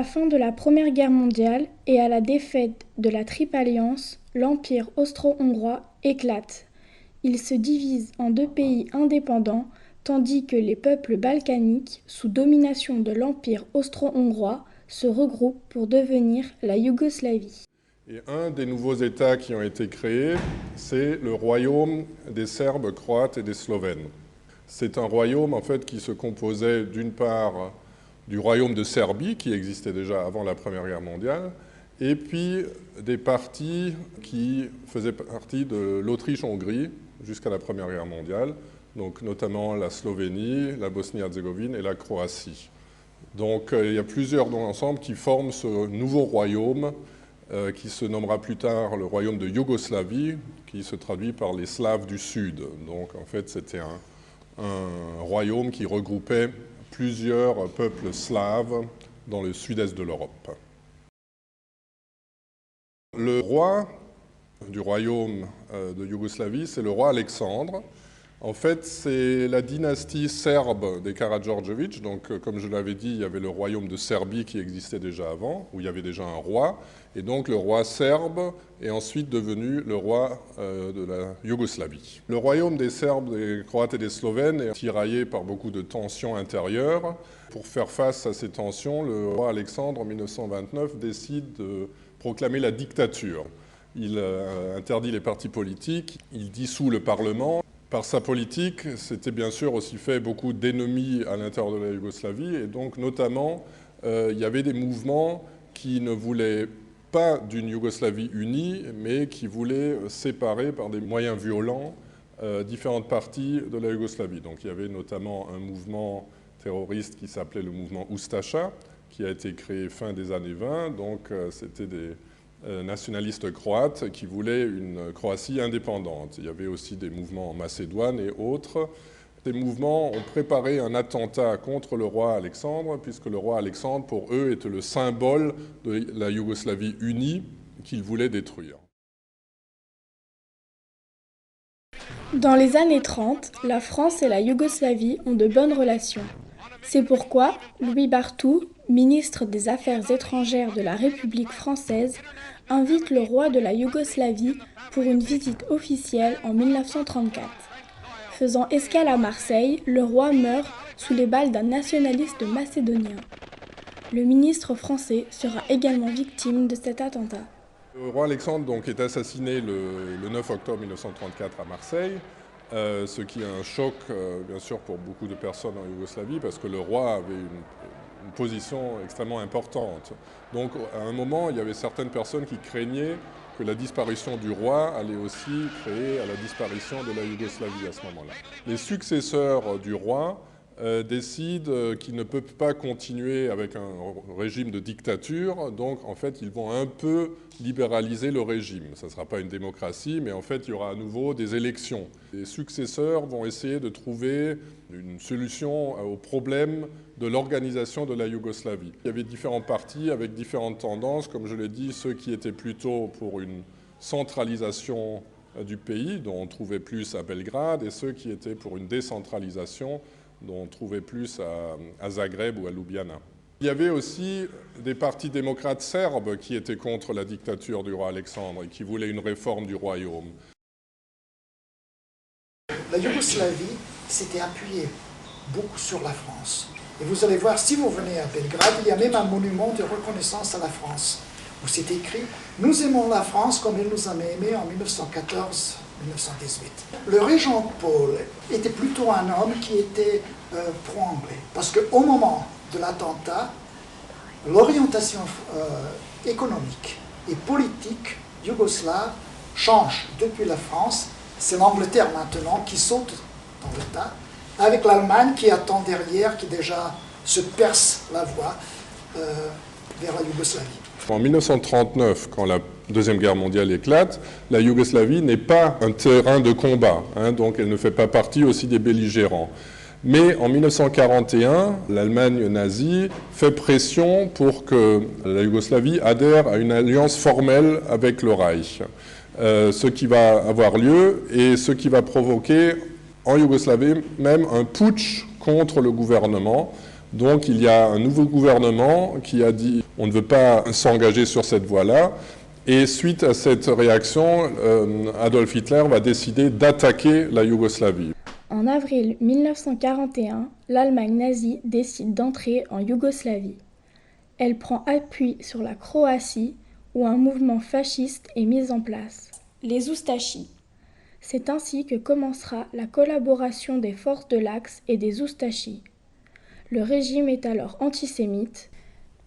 fin de la Première Guerre mondiale et à la défaite de la Triple Alliance, l'Empire austro-hongrois éclate. Il se divise en deux pays indépendants, tandis que les peuples balkaniques, sous domination de l'Empire austro-hongrois, se regroupent pour devenir la Yougoslavie. Et un des nouveaux États qui ont été créés, c'est le royaume des Serbes, Croates et des Slovènes. C'est un royaume en fait qui se composait d'une part du royaume de Serbie, qui existait déjà avant la Première Guerre mondiale, et puis des parties qui faisaient partie de l'Autriche-Hongrie jusqu'à la Première Guerre mondiale, donc notamment la Slovénie, la Bosnie-Herzégovine et la Croatie. Donc il y a plusieurs ensembles qui forment ce nouveau royaume qui se nommera plus tard le royaume de Yougoslavie, qui se traduit par les Slaves du Sud. Donc en fait c'était un royaume qui regroupait plusieurs peuples slaves dans le sud-est de l'Europe. Le roi du royaume de Yougoslavie, c'est le roi Alexandre. En fait, c'est la dynastie serbe des Karađorđević. Donc, comme je l'avais dit, il y avait le royaume de Serbie qui existait déjà avant, où il y avait déjà un roi. Et donc, le roi serbe est ensuite devenu le roi de la Yougoslavie. Le royaume des Serbes, des Croates et des Slovènes est tiraillé par beaucoup de tensions intérieures. Pour faire face à ces tensions, le roi Alexandre, en 1929, décide de proclamer la dictature. Il interdit les partis politiques, il dissout le Parlement. Par sa politique, c'était bien sûr aussi fait beaucoup d'ennemis à l'intérieur de la Yougoslavie, et donc notamment, il y avait des mouvements qui ne voulaient pas d'une Yougoslavie unie, mais qui voulaient séparer par des moyens violents différentes parties de la Yougoslavie. Donc il y avait notamment un mouvement terroriste qui s'appelait le mouvement Ustaša, qui a été créé fin des années 20, donc c'était des nationalistes croates qui voulaient une Croatie indépendante. Il y avait aussi des mouvements en Macédoine et autres. Ces mouvements ont préparé un attentat contre le roi Alexandre, puisque le roi Alexandre, pour eux, était le symbole de la Yougoslavie unie qu'ils voulaient détruire. Dans les années 30, la France et la Yougoslavie ont de bonnes relations. C'est pourquoi Louis Barthou, ministre des Affaires étrangères de la République française, invite le roi de la Yougoslavie pour une visite officielle en 1934. Faisant escale à Marseille, le roi meurt sous les balles d'un nationaliste macédonien. Le ministre français sera également victime de cet attentat. Le roi Alexandre donc, est assassiné le 9 octobre 1934 à Marseille, ce qui est un choc bien sûr pour beaucoup de personnes en Yougoslavie parce que le roi avait une position extrêmement importante. Donc à un moment, il y avait certaines personnes qui craignaient que la disparition du roi allait aussi créer à la disparition de la Yougoslavie à ce moment-là. Les successeurs du roi décident qu'ils ne peuvent pas continuer avec un régime de dictature, donc en fait ils vont un peu libéraliser le régime. Ça ne sera pas une démocratie, mais en fait il y aura à nouveau des élections. Les successeurs vont essayer de trouver une solution au problème de l'organisation de la Yougoslavie. Il y avait différents partis avec différentes tendances, comme je l'ai dit, ceux qui étaient plutôt pour une centralisation du pays, dont on trouvait plus à Belgrade, et ceux qui étaient pour une décentralisation, dont on trouvait plus à Zagreb ou à Ljubljana. Il y avait aussi des partis démocrates serbes qui étaient contre la dictature du roi Alexandre et qui voulaient une réforme du royaume. La Yougoslavie s'était appuyée beaucoup sur la France. Et vous allez voir, si vous venez à Belgrade, il y a même un monument de reconnaissance à la France, où c'est écrit « Nous aimons la France comme elle nous a aimés en 1914 ». 1918. Le régent Paul était plutôt un homme qui était pro-anglais, parce qu'au moment de l'attentat, l'orientation économique et politique yougoslave change depuis la France. C'est l'Angleterre maintenant qui saute dans le tas, avec l'Allemagne qui attend derrière, qui déjà se perce la voie vers la Yougoslavie. En 1939, quand la Deuxième Guerre mondiale éclate, la Yougoslavie n'est pas un terrain de combat, donc elle ne fait pas partie aussi des belligérants. Mais en 1941, l'Allemagne nazie fait pression pour que la Yougoslavie adhère à une alliance formelle avec le Reich. Ce qui va avoir lieu et ce qui va provoquer en Yougoslavie même un putsch contre le gouvernement Donc il y a un nouveau gouvernement qui a dit on ne veut pas s'engager sur cette voie-là. Et suite à cette réaction, Adolf Hitler va décider d'attaquer la Yougoslavie. En avril 1941, l'Allemagne nazie décide d'entrer en Yougoslavie. Elle prend appui sur la Croatie, où un mouvement fasciste est mis en place, les Oustachis. C'est ainsi que commencera la collaboration des forces de l'Axe et des Oustachis. Le régime est alors antisémite.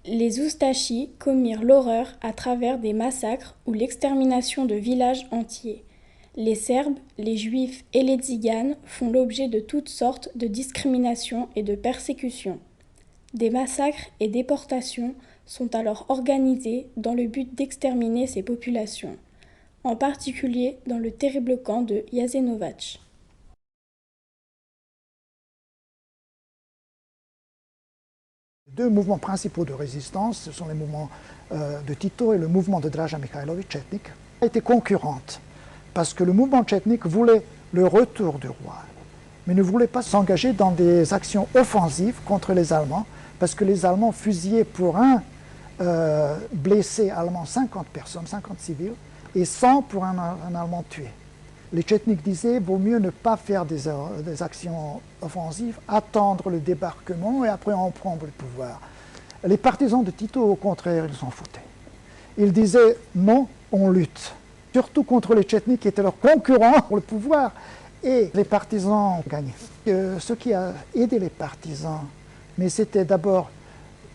Les Oustachis commirent l'horreur à travers des massacres ou l'extermination de villages entiers. Les Serbes, les Juifs et les Tziganes font l'objet de toutes sortes de discriminations et de persécutions. Des massacres et déportations sont alors organisés dans le but d'exterminer ces populations, en particulier dans le terrible camp de Jasenovac. Deux mouvements principaux de résistance, ce sont les mouvements de Tito et le mouvement de Draža Mihailović-Chetnik, étaient concurrentes, parce que le mouvement tchétnik voulait le retour du roi, mais ne voulait pas s'engager dans des actions offensives contre les Allemands, parce que les Allemands fusillaient pour un blessé allemand 50 personnes, 50 civils, et 100 pour un Allemand tué. Les Tchétniks disaient qu'il vaut mieux ne pas faire des actions offensives, attendre le débarquement et après en prendre le pouvoir. Les partisans de Tito, au contraire, ils s'en foutaient. Ils disaient non, on lutte. Surtout contre les Tchétniks qui étaient leurs concurrents pour le pouvoir. Et les partisans gagnaient. Ce qui a aidé les partisans, mais c'était d'abord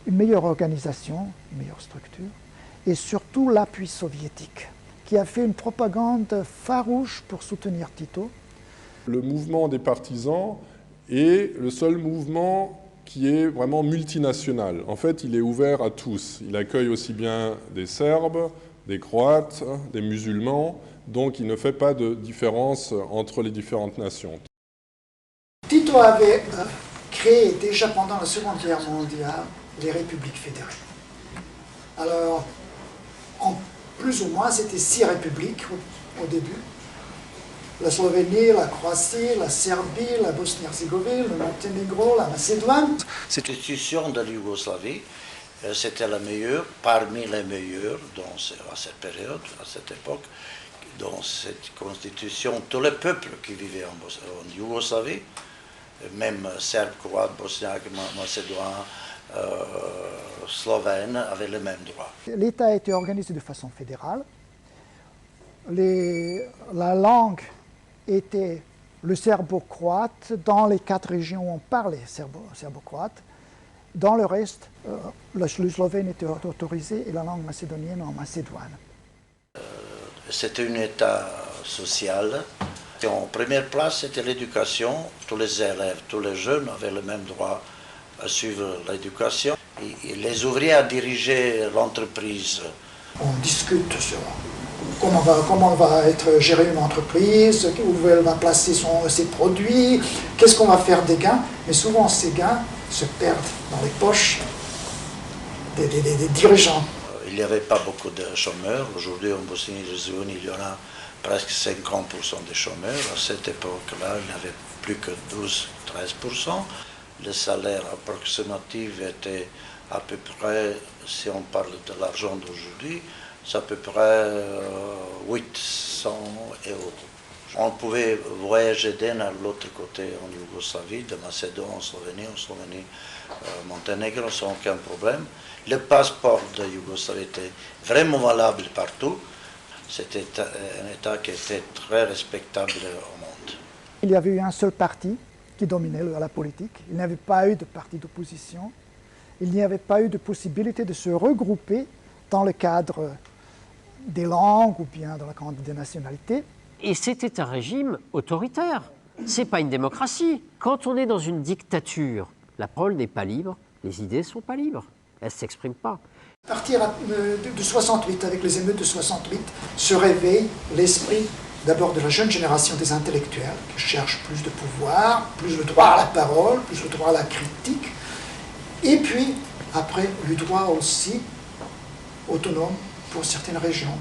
une meilleure organisation, une meilleure structure, et surtout l'appui soviétique, qui a fait une propagande farouche pour soutenir Tito. Le mouvement des partisans est le seul mouvement qui est vraiment multinational. En fait, il est ouvert à tous. Il accueille aussi bien des Serbes, des Croates, des musulmans, donc il ne fait pas de différence entre les différentes nations. Tito avait créé déjà pendant la Seconde Guerre mondiale les républiques fédérées. Alors, plus ou moins, c'était 6 républiques au début. La Slovénie, la Croatie, la Serbie, la Bosnie-Herzégovine, le Monténégro, la Macédoine. Cette constitution de l'Yougoslavie, c'était la meilleure, parmi les meilleures à cette période, à cette époque. Dans cette constitution, tous les peuples qui vivaient en Yougoslavie, même Serbes, Croates, Bosniaques, Macédoines, Slovènes, avaient les mêmes droits. L'État a été organisé de façon fédérale. La langue était le serbo-croate dans les 4 régions où on parlait serbo-croate. Dans le reste, le slovène était autorisé et la langue macédonienne en Macédoine. C'était un État social. Et en première place, c'était l'éducation. Tous les élèves, tous les jeunes avaient le même droit à suivre l'éducation. Et les ouvriers à diriger l'entreprise. On discute sur comment va être gérée une entreprise, où elle va placer ses produits, qu'est-ce qu'on va faire des gains. Mais souvent, ces gains se perdent dans les poches des dirigeants. Il n'y avait pas beaucoup de chômeurs. Aujourd'hui, en Bosnie-Herzégovine, il y en a presque 50% de chômeurs. À cette époque-là, il n'y avait plus que 12-13%. Le salaire approximatif était à peu près, si on parle de l'argent d'aujourd'hui, c'est à peu près 800 €. On pouvait voyager de l'autre côté en Yougoslavie, de Macédoine, en Slovénie, Monténégro, sans aucun problème. Le passeport de Yougoslavie était vraiment valable partout. C'était un État qui était très respectable au monde. Il y avait eu un seul parti qui dominait la politique. Il n'y avait pas eu de parti d'opposition. Il n'y avait pas eu de possibilité de se regrouper dans le cadre des langues ou bien dans le cadre des nationalités. Et c'était un régime autoritaire. Ce n'est pas une démocratie. Quand on est dans une dictature, la parole n'est pas libre, les idées ne sont pas libres. Elles ne s'expriment pas. À partir de 68, avec les émeutes de 68, se réveille l'esprit d'abord de la jeune génération des intellectuels qui cherchent plus de pouvoir, plus le droit à la parole, plus le droit à la critique, et puis après le droit aussi autonome pour certaines régions.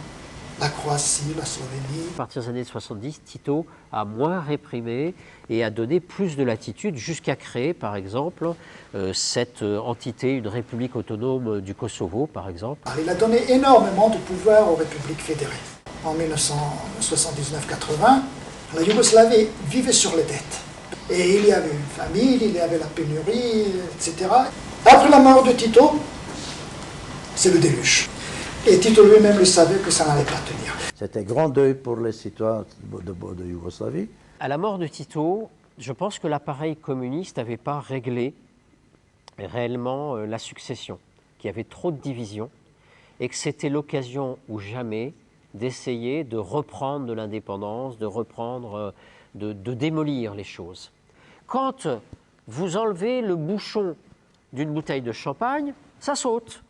la Croatie, la Slovénie. À partir des années 70, Tito a moins réprimé et a donné plus de latitude jusqu'à créer, par exemple, cette entité, une république autonome du Kosovo, par exemple. Il a donné énormément de pouvoir aux républiques fédérées. En 1979-80, la Yougoslavie vivait sur les dettes. Et il y avait une famine, il y avait la pénurie, etc. Après la mort de Tito, c'est le déluge. Et Tito lui-même le savait que ça n'allait pas tenir. C'était grand deuil pour les citoyens de Yougoslavie. À la mort de Tito, je pense que l'appareil communiste n'avait pas réglé réellement la succession, qu'il y avait trop de divisions et que c'était l'occasion ou jamais d'essayer de reprendre de l'indépendance, de reprendre, de démolir les choses. Quand vous enlevez le bouchon d'une bouteille de champagne, ça saute.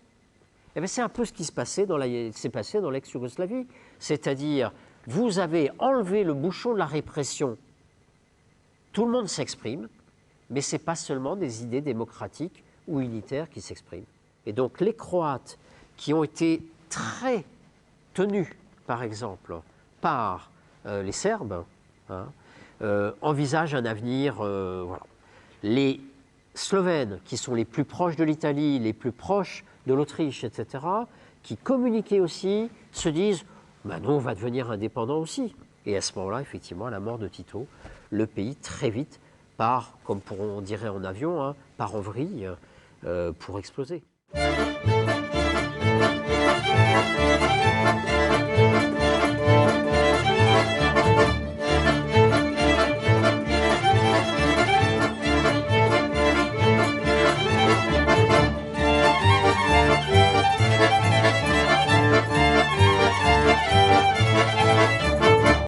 Eh bien, c'est un peu ce qui s'est passé dans l'ex-Yougoslavie. C'est-à-dire, vous avez enlevé le bouchon de la répression. Tout le monde s'exprime, mais ce n'est pas seulement des idées démocratiques ou unitaires qui s'expriment. Et donc, les Croates qui ont été très tenus, par exemple, par les Serbes, envisagent un avenir. Voilà. Les Slovènes, qui sont les plus proches de l'Italie, les plus proches de l'Autriche, etc., qui communiquaient aussi, se disent ben nous, on va devenir indépendant aussi. Et à ce moment-là, effectivement, à la mort de Tito, le pays, très vite, part, comme on dirait en avion, part en vrille pour exploser.